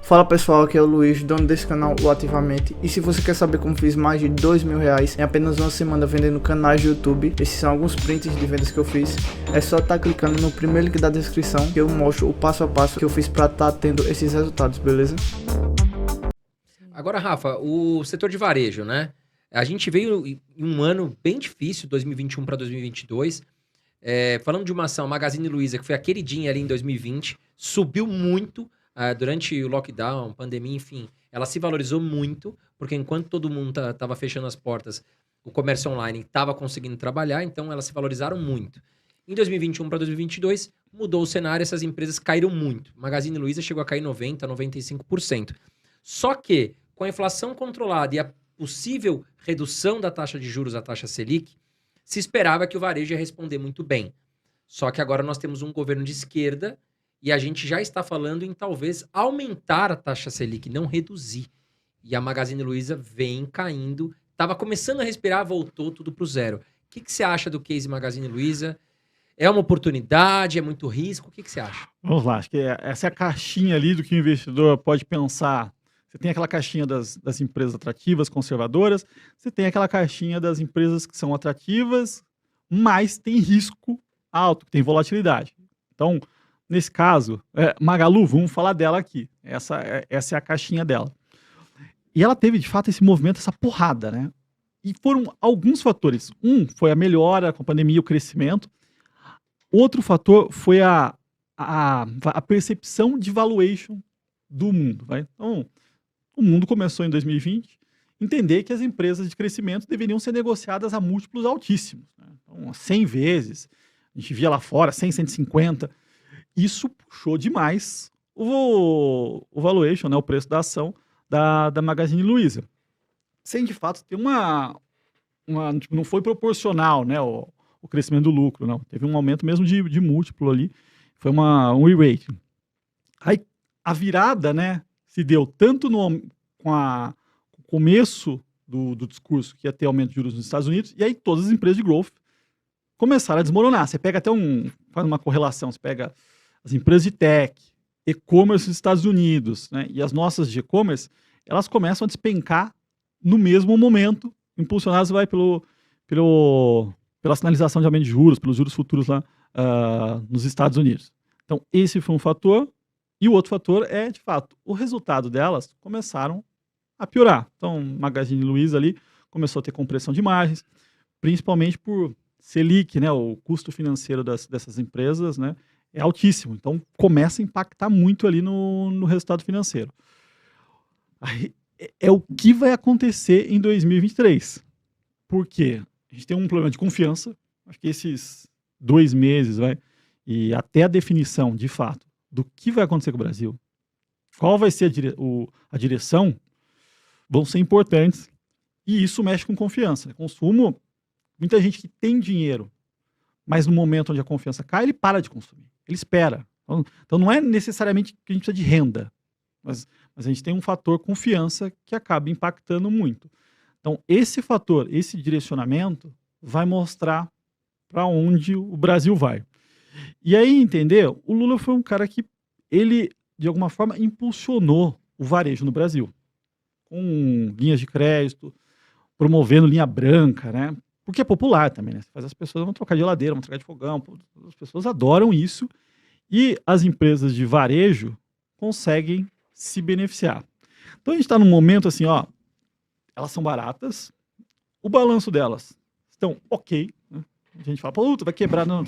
Fala pessoal, aqui é o Luiz, dono desse canal o Ativamente. E se você quer saber como fiz mais de R$ 2.000 em apenas uma semana vendendo canais de YouTube, esses são alguns prints de vendas que eu fiz. É só estar clicando no primeiro link da descrição que eu mostro o passo a passo que eu fiz para estar tendo esses resultados, beleza? Agora, Rafa, o setor de varejo, né? A gente veio em um ano bem difícil, 2021 para 2022. Falando de uma ação, Magazine Luiza, que foi a queridinha ali em 2020, subiu muito durante o lockdown, pandemia, enfim. Ela se valorizou muito, porque enquanto todo mundo estava fechando as portas, o comércio online estava conseguindo trabalhar, então elas se valorizaram muito. Em 2021 para 2022, mudou o cenário, essas empresas caíram muito. Magazine Luiza chegou a cair 90%, 95%. Só que, com a inflação controlada e a possível redução da taxa de juros, a taxa Selic, se esperava que o varejo ia responder muito bem. Só que agora nós temos um governo de esquerda e a gente já está falando em talvez aumentar a taxa Selic, não reduzir. E a Magazine Luiza vem caindo, estava começando a respirar, voltou tudo para o zero. O que você acha do case Magazine Luiza? É uma oportunidade? É muito risco? O que você acha? Vamos lá, acho que essa é a caixinha ali do que o investidor pode pensar. Você tem aquela caixinha das empresas atrativas, conservadoras, você tem aquela caixinha das empresas que são atrativas, mas tem risco alto, tem volatilidade. Então, nesse caso, Magalu, vamos falar dela aqui. Essa é a caixinha dela. E ela teve, de fato, esse movimento, essa porrada, né? E foram alguns fatores. Um foi a melhora com a pandemia, o crescimento. Outro fator foi a percepção de valuation do mundo. Vai? Então, o mundo começou em 2020 a entender que as empresas de crescimento deveriam ser negociadas a múltiplos altíssimos. Né? Então, 100 vezes, a gente via lá fora, 100, 150. Isso puxou demais o valuation, né, o preço da ação da Magazine Luiza. Sem, de fato, ter tipo, não foi proporcional, né, o crescimento do lucro, não. Teve um aumento mesmo de múltiplo ali. Foi um re-rating. Aí, a virada, né, se deu tanto com o começo do discurso que ia ter aumento de juros nos Estados Unidos, e aí todas as empresas de growth começaram a desmoronar. Você pega até faz uma correlação, você pega as empresas de tech, e-commerce nos Estados Unidos, né, e as nossas de e-commerce, elas começam a despencar no mesmo momento, impulsionadas pela sinalização de aumento de juros, pelos juros futuros lá nos Estados Unidos. Então, esse foi um fator. E o outro fator é, de fato, o resultado delas começaram a piorar. Então, Magazine Luiza ali começou a ter compressão de margens, principalmente por Selic, né? O custo financeiro dessas empresas, né, é altíssimo. Então, começa a impactar muito ali no resultado financeiro. Aí, é o que vai acontecer em 2023. Por quê? A gente tem um problema de confiança. Acho que esses 2 meses, e até a definição, de fato, do que vai acontecer com o Brasil, qual vai ser a direção, vão ser importantes. E isso mexe com confiança. Consumo, muita gente que tem dinheiro, mas no momento onde a confiança cai, ele para de consumir. Ele espera. Então não é necessariamente que a gente precisa de renda, mas a gente tem um fator confiança que acaba impactando muito. Então, esse fator, esse direcionamento, vai mostrar para onde o Brasil vai. E aí, entendeu? O Lula foi um cara que ele, de alguma forma, impulsionou o varejo no Brasil. Com linhas de crédito, promovendo linha branca, né? Porque é popular também, né? As pessoas vão trocar de geladeira, vão trocar de fogão, as pessoas adoram isso. E as empresas de varejo conseguem se beneficiar. Então, a gente está num momento assim, ó, elas são baratas, o balanço delas estão ok, né? A gente fala, puta, vai quebrar, não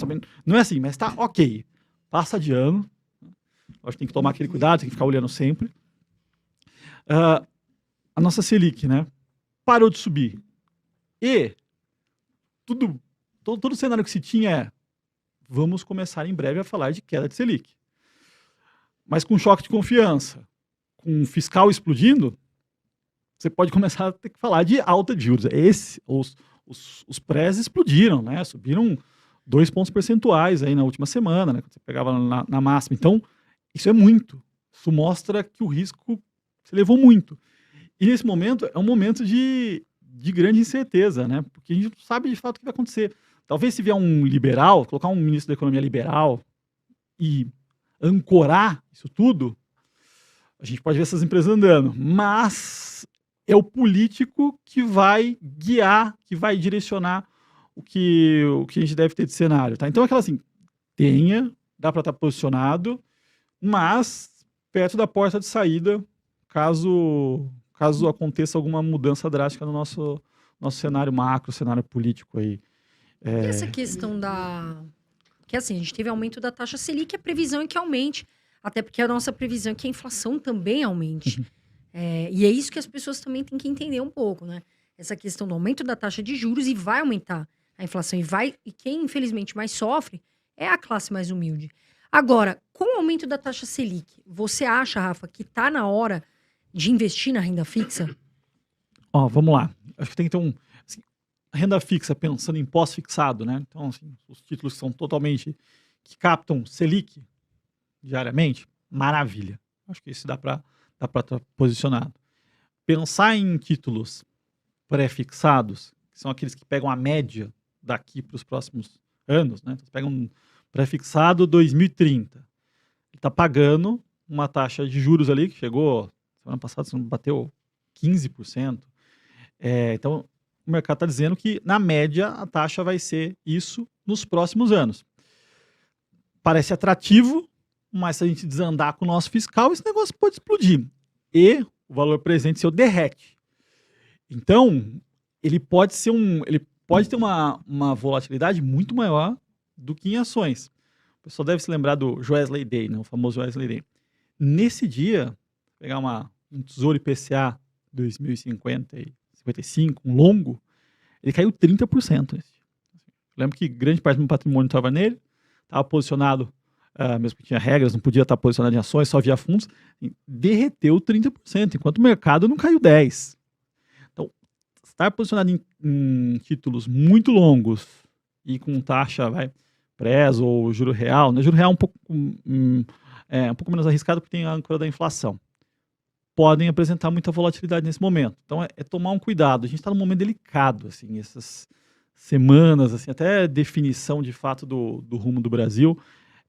é assim, mas está ok. Passa de ano, acho que tem que tomar aquele cuidado, tem que ficar olhando sempre. A nossa Selic, né, parou de subir. E todo o cenário que se tinha vamos começar em breve a falar de queda de Selic. Mas com choque de confiança, com fiscal explodindo, você pode começar a ter que falar de alta de juros. Os prés explodiram, né? Subiram 2 pontos percentuais aí na última semana, né? Quando você pegava na máxima. Então, isso é muito. Isso mostra que o risco se elevou muito. E nesse momento, é um momento de grande incerteza, né? Porque a gente não sabe de fato o que vai acontecer. Talvez se vier um liberal, colocar um ministro da economia liberal e ancorar isso tudo, A gente pode ver essas empresas andando, mas é o político que vai guiar, que vai direcionar o que a gente deve ter de cenário, tá? Então, aquela assim, dá para estar posicionado, mas perto da porta de saída, caso aconteça alguma mudança drástica no nosso cenário macro, cenário político aí. E essa questão que assim, a gente teve aumento da taxa Selic, a previsão é que aumente, até porque a nossa previsão é que a inflação também aumente. E é isso que as pessoas também têm que entender um pouco, né? Essa questão do aumento da taxa de juros e vai aumentar a inflação. E quem, infelizmente, mais sofre é a classe mais humilde. Agora, com o aumento da taxa Selic, você acha, Rafa, que tá na hora de investir na renda fixa? Ó, vamos lá. Acho que tem que ter assim, renda fixa, pensando em pós-fixado, né? Então, assim, os títulos que são que captam Selic diariamente, maravilha. Acho que isso dá para estar posicionado. Pensar em títulos pré-fixados, que são aqueles que pegam a média daqui para os próximos anos, né? Então, você pega um pré-fixado 2030. Ele está pagando uma taxa de juros ali que chegou, semana passada, bateu 15%. Então, o mercado está dizendo que, na média, a taxa vai ser isso nos próximos anos. Parece atrativo, mas se a gente desandar com o nosso fiscal, esse negócio pode explodir. E o valor presente seu derrete. Então, ele pode ter uma volatilidade muito maior do que em ações. O pessoal deve se lembrar do Joesley Day, né? O famoso Joesley Day. Nesse dia, pegar um Tesouro IPCA 2050 e 55, um longo, ele caiu 30%. Eu lembro que grande parte do meu patrimônio estava nele, estava posicionado, mesmo que tinha regras, não podia estar posicionado em ações, só via fundos, derreteu 30%, enquanto o mercado não caiu 10%. Então, estar posicionado em títulos muito longos e com taxa pré ou juro real, né? Juro real um pouco menos arriscado porque tem a âncora da inflação. Podem apresentar muita volatilidade nesse momento. Então, é tomar um cuidado. A gente está num momento delicado, assim, essas semanas, assim, até definição de fato do rumo do Brasil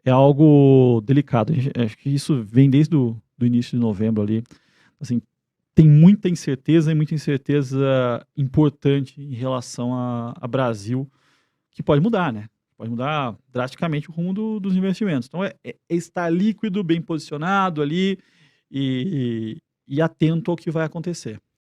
é algo delicado. Acho que isso vem desde do início de novembro ali. Assim, tem muita incerteza importante em relação a Brasil, que pode mudar, né? Pode mudar drasticamente o rumo dos investimentos. Então, é estar líquido, bem posicionado ali e atento ao que vai acontecer.